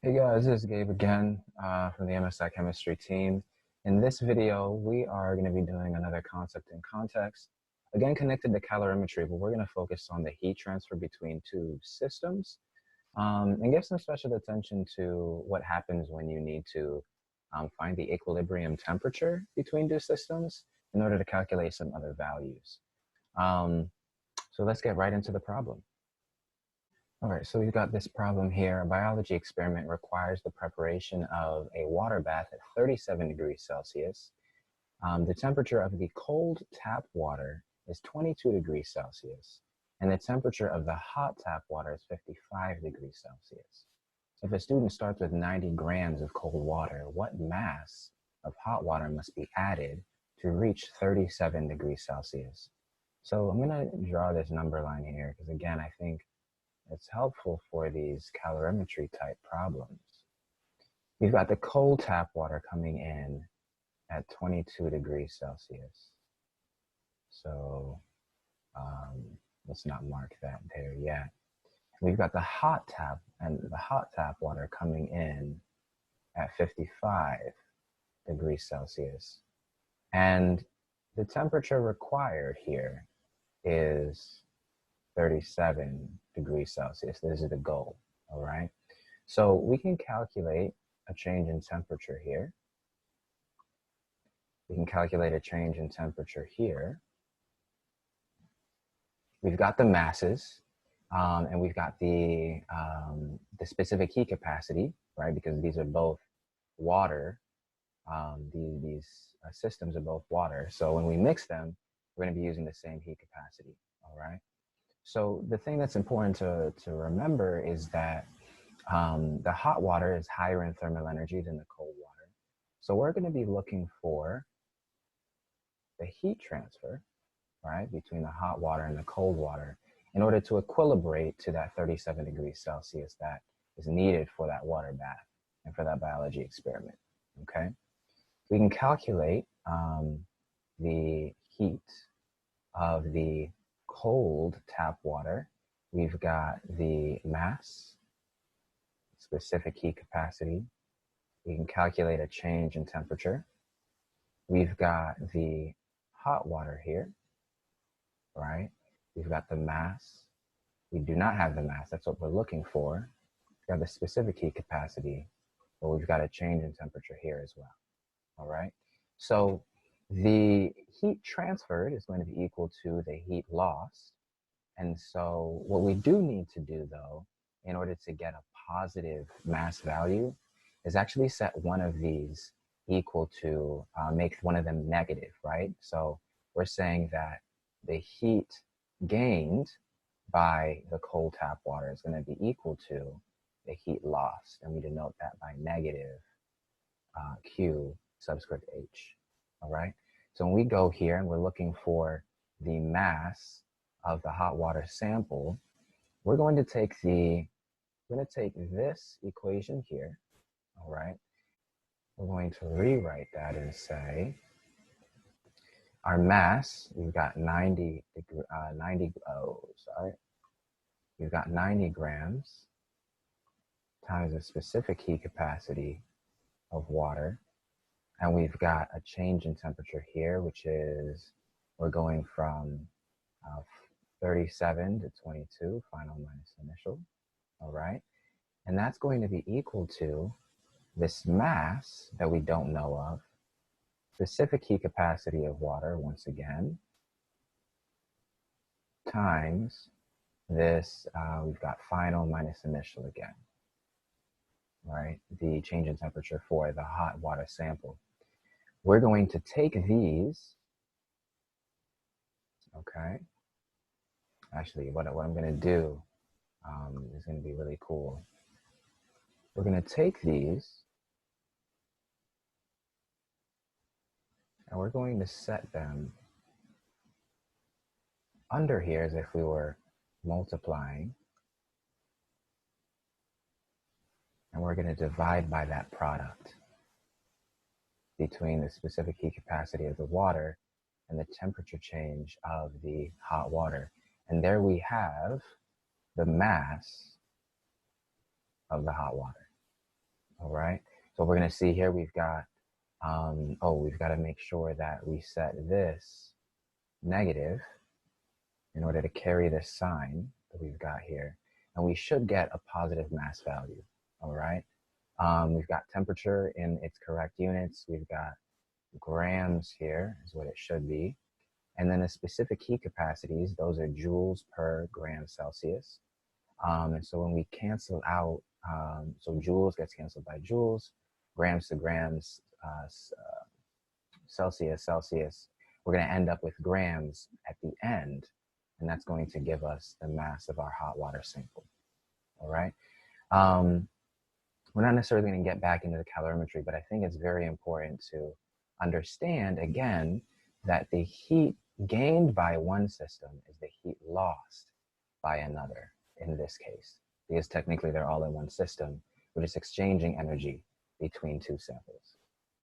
Hey guys, this is Gabe again from the MSI Chemistry team. In this video, we are going to be doing another concept in context, again connected to calorimetry, but we're going to focus on the heat transfer between two systems and give some special attention to what happens when you need to find the equilibrium temperature between two systems in order to calculate some other values. So let's get right into the problem. All right, so we've got this problem here. A biology experiment requires the preparation of a water bath at 37 degrees Celsius. The temperature of the cold tap water is 22 degrees Celsius, and the temperature of the hot tap water is 55 degrees Celsius. If a student starts with 90 grams of cold water, what mass of hot water must be added to reach 37 degrees Celsius? So I'm going to draw this number line here because, again, I think it's helpful for these calorimetry type problems. We've got the cold tap water coming in at 22 degrees Celsius. So let's not mark that there yet. We've got the hot tap water coming in at 55 degrees Celsius. And the temperature required here is 37 degrees Celsius. This is the goal, all right? So we can calculate a change in temperature here. We can calculate a change in temperature here. We've got the masses, and we've got the specific heat capacity, right? Because these are both water. These systems are both water. So when we mix them, we're going to be using the same heat capacity, all right? So the thing that's important to remember is that the hot water is higher in thermal energy than the cold water. So we're going to be looking for the heat transfer, right, between the hot water and the cold water in order to equilibrate to that 37 degrees Celsius that is needed for that water bath and for that biology experiment, okay? We can calculate the heat of the cold tap water. We've got the mass, specific heat capacity. We can calculate a change in temperature. We've got the hot water here, right? We've got the mass. We do not have the mass. That's what we're looking for. We've got the specific heat capacity, but we've got a change in temperature here as well, all right? So the heat transferred is going to be equal to the heat lost. And so what we do need to do, though, in order to get a positive mass value is actually set one of these equal to, make one of them negative, right? So we're saying that the heat gained by the cold tap water is going to be equal to the heat lost. And we denote that by negative Q subscript H, all right? So when we go here and we're looking for the mass of the hot water sample, we're going to take this equation here, all right? We're going to rewrite that and say our mass, we've got 90 grams times the specific heat capacity of water. And we've got a change in temperature here, which is, we're going from 37 to 22, final minus initial, all right? And that's going to be equal to this mass that we don't know of, specific heat capacity of water, once again, times this, we've got final minus initial again, right? The change in temperature for the hot water sample. We're going to take these, okay? Actually, what I'm going to do is going to be really cool. We're going to take these and we're going to set them under here as if we were multiplying. And we're going to divide by that product between the specific heat capacity of the water and the temperature change of the hot water. And there we have the mass of the hot water. all right? So we're gonna see here, we've got, we've gotta make sure that we set this negative in order to carry this sign that we've got here. And we should get a positive mass value, all right? We've got temperature in its correct units. We've got grams here is what it should be. And then the specific heat capacities, those are joules per gram Celsius. And so when we cancel out, so joules gets canceled by joules, grams to grams, Celsius, we're going to end up with grams at the end, and that's going to give us the mass of our hot water sample. All right. We're not necessarily going to get back into the calorimetry, but I think it's very important to understand again that the heat gained by one system is the heat lost by another in this case, because technically they're all in one system. We're just exchanging energy between two samples.